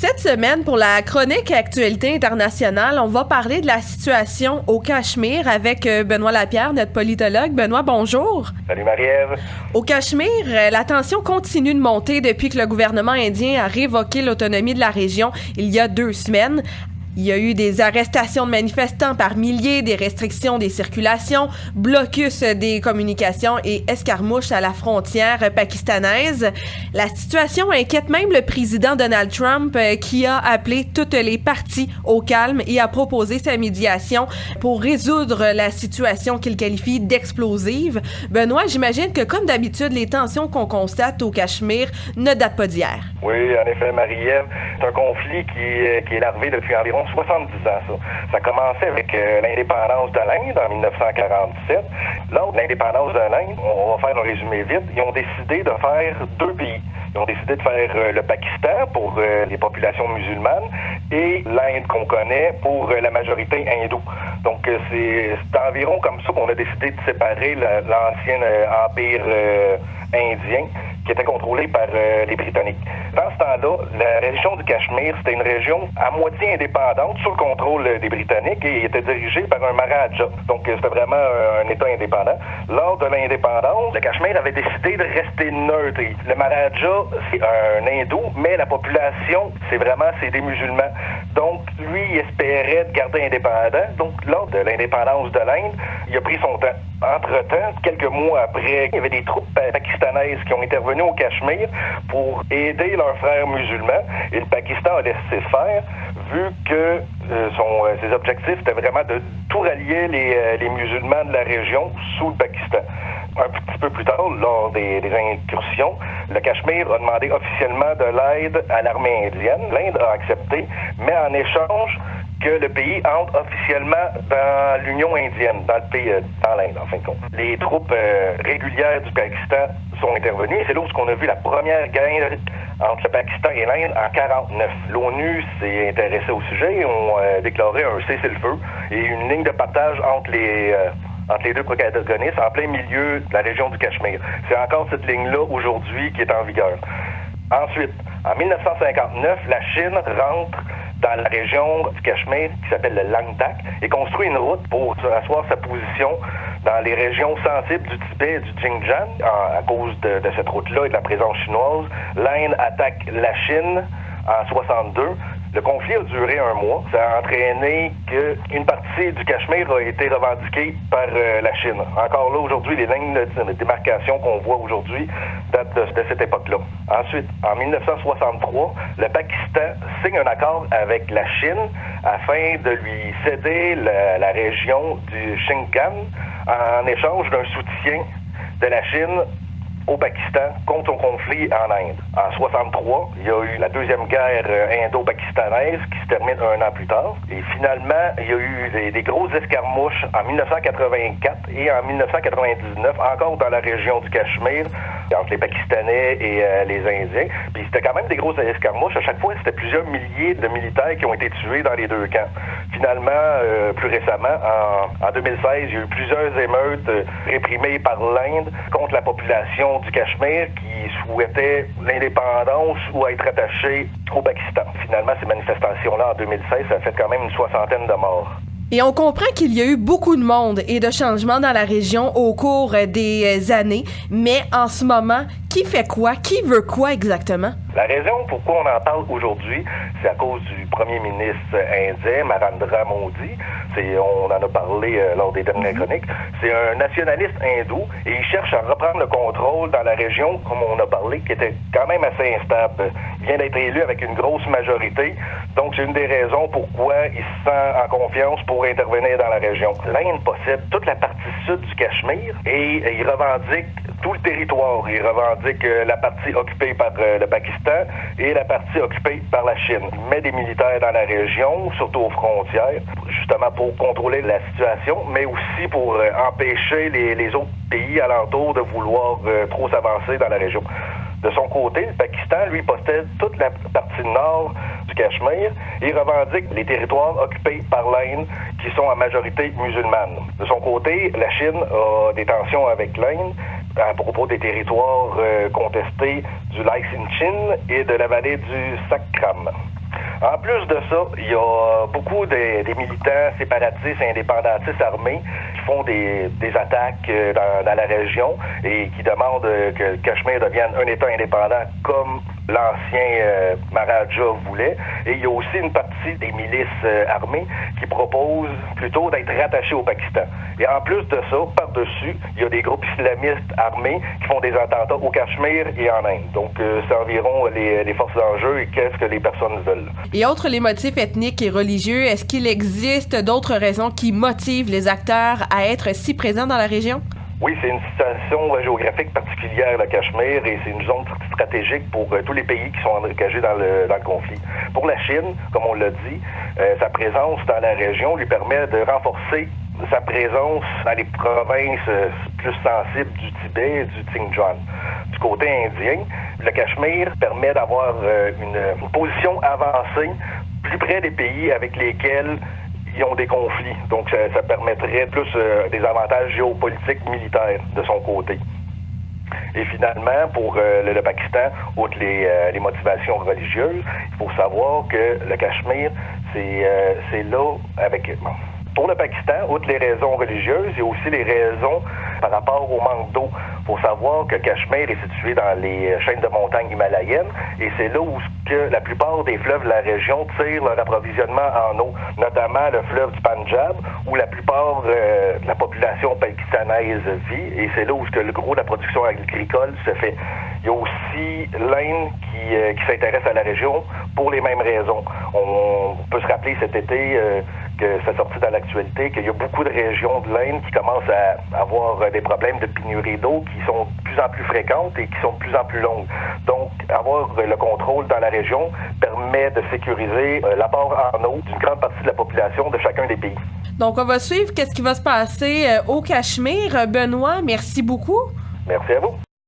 Cette semaine, pour la chronique Actualité internationale, on va parler de la situation au Cachemire avec Benoît Lapierre, notre politologue. Benoît, bonjour. Salut Marie-Ève. Au Cachemire, la tension continue de monter depuis que le gouvernement indien a révoqué l'autonomie de la région il y a 2 semaines. Il y a eu des arrestations de manifestants par milliers, des restrictions des circulations, blocus des communications et escarmouches à la frontière pakistanaise. La situation inquiète même le président Donald Trump qui a appelé toutes les parties au calme et a proposé sa médiation pour résoudre la situation qu'il qualifie d'explosive. Benoît, j'imagine que comme d'habitude, les tensions qu'on constate au Cachemire ne datent pas d'hier. Oui, en effet, Marie-Ève, c'est un conflit qui est larvé depuis environ 70 ans, ça a commencé avec l'indépendance de l'Inde en 1947. Lors de l'indépendance de l'Inde, on va faire un résumé vite, ils ont décidé de faire 2 pays. Ils ont décidé de faire le Pakistan pour les populations musulmanes et l'Inde qu'on connaît pour la majorité hindoue. Donc c'est environ comme ça qu'on a décidé de séparer l'ancien empire indien qui était contrôlé par les Britanniques. Dans ce temps-là, la région du Cachemire, c'était une région à moitié indépendante sous le contrôle des Britanniques et était dirigée par un Maharaja. Donc c'était vraiment un État indépendant. Lors de l'indépendance, le Cachemire avait décidé de rester neutre. Le Maharaja, c'est un hindou, mais la population, c'est des musulmans. Donc lui, il espérait de garder indépendant. Donc lors de l'indépendance de l'Inde, il a pris son temps. Entre-temps, quelques mois après, il y avait des troupes pakistanaises qui ont intervenu au Cachemire pour aider leurs frères musulmans et le Pakistan a laissé faire vu que ses objectifs étaient vraiment de tout rallier les musulmans de la région sous le Pakistan. Un petit peu plus tard, lors des incursions, le Cachemire a demandé officiellement de l'aide à l'armée indienne. L'Inde a accepté, mais en échange que le pays entre officiellement dans l'Union indienne, dans le pays, dans l'Inde, en fin de compte. Les troupes régulières du Pakistan sont intervenues. C'est là où on a vu la première guerre entre le Pakistan et l'Inde en 1949. L'ONU s'est intéressée au sujet et ont déclaré un cessez-le-feu et une ligne de partage entre les deux protagonistes en plein milieu de la région du Cachemire. C'est encore cette ligne-là aujourd'hui qui est en vigueur. Ensuite, en 1959, la Chine rentre dans la région du Cachemire qui s'appelle le Ladakh et construit une route pour asseoir sa position dans les régions sensibles du Tibet et du Xinjiang. À cause de cette route-là et de la présence chinoise, l'Inde attaque la Chine en 1962. Le conflit a duré 1 mois. Ça a entraîné qu'une partie du Cachemire a été revendiquée par la Chine. Encore là, aujourd'hui, les lignes de démarcation qu'on voit aujourd'hui datent de cette époque-là. Ensuite, en 1963, le Pakistan signe un accord avec la Chine afin de lui céder la région du Xinjiang en échange d'un soutien de la Chine au Pakistan contre un conflit en Inde. En 1963, il y a eu la deuxième guerre indo-pakistanaise qui se termine 1 an plus tard. Et finalement, il y a eu des grosses escarmouches en 1984 et en 1999, encore dans la région du Cachemire, entre les Pakistanais et les Indiens. Puis c'était quand même des grosses escarmouches. À chaque fois, c'était plusieurs milliers de militaires qui ont été tués dans les 2 camps. Finalement, plus récemment, en 2016, il y a eu plusieurs émeutes réprimées par l'Inde contre la population du Cachemire qui souhaitait l'indépendance ou être attaché au Pakistan. Finalement, ces manifestations-là, en 2016, ça a fait quand même une 60aine de morts. Et on comprend qu'il y a eu beaucoup de monde et de changements dans la région au cours des années, mais en ce moment, qui fait quoi? Qui veut quoi exactement? La raison pourquoi on en parle aujourd'hui, c'est à cause du premier ministre indien, Narendra Modi. On en a parlé lors des dernières chroniques. C'est un nationaliste hindou et il cherche à reprendre le contrôle dans la région, comme on a parlé, qui était quand même assez instable. Il vient d'être élu avec une grosse majorité, donc c'est une des raisons pourquoi il se sent en confiance pour intervenir dans la région. L'Inde possède toute la partie sud du Cachemire et il revendique tout le territoire. Il revendique la partie occupée par le Pakistan et la partie occupée par la Chine. Il met des militaires dans la région, surtout aux frontières, justement pour contrôler la situation, mais aussi pour empêcher les autres pays alentours de vouloir trop s'avancer dans la région. De son côté, le Pakistan, lui, possède toute la partie nord du Cachemire et revendique les territoires occupés par l'Inde qui sont en majorité musulmanes. De son côté, la Chine a des tensions avec l'Inde à propos des territoires contestés du lac Sinchin et de la vallée du Sakram. En plus de ça, il y a beaucoup des militants séparatistes et indépendantistes armés qui font des attaques dans la région et qui demandent que le Cachemire devienne un État indépendant comme l'ancien Maharaja voulait. Et il y a aussi une partie des milices armées qui proposent plutôt d'être rattachées au Pakistan. Et en plus de ça, par-dessus, il y a des groupes islamistes armés qui font des attentats au Cachemire et en Inde. Donc, c'est environ les forces en jeu et qu'est-ce que les personnes veulent. Et outre les motifs ethniques et religieux, est-ce qu'il existe d'autres raisons qui motivent les acteurs à être si présents dans la région? Oui, c'est une situation géographique particulière, le Cachemire, et c'est une zone stratégique pour tous les pays qui sont engagés dans le conflit. Pour la Chine, comme on l'a dit, sa présence dans la région lui permet de renforcer sa présence dans les provinces plus sensibles du Tibet et du Xinjiang. Du côté indien, le Cachemire permet d'avoir une position avancée plus près des pays avec lesquels ils ont des conflits. Donc, ça permettrait plus des avantages géopolitiques militaires de son côté. Et finalement, pour le Pakistan, outre les motivations religieuses, il faut savoir que le Cachemire, c'est là avec... Bon, pour le Pakistan, outre les raisons religieuses, il y a aussi les raisons par rapport au manque d'eau. Il faut savoir que Cachemire est situé dans les chaînes de montagnes himalayennes et c'est là où que la plupart des fleuves de la région tirent leur approvisionnement en eau, notamment le fleuve du Punjab, où la plupart de la population pakistanaise vit et c'est là où le gros de la production agricole se fait. Il y a aussi l'Inde qui s'intéresse à la région pour les mêmes raisons. On peut se rappeler cet été que ça sortit dans l'actualité, qu'il y a beaucoup de régions de l'Inde qui commencent à avoir des problèmes de pénurie d'eau qui sont de plus en plus fréquentes et qui sont de plus en plus longues. Donc, avoir le contrôle dans la région permet de sécuriser l'apport en eau d'une grande partie de la population de chacun des pays. Donc, on va suivre qu'est-ce qui va se passer au Cachemire. Benoît, merci beaucoup. Merci à vous.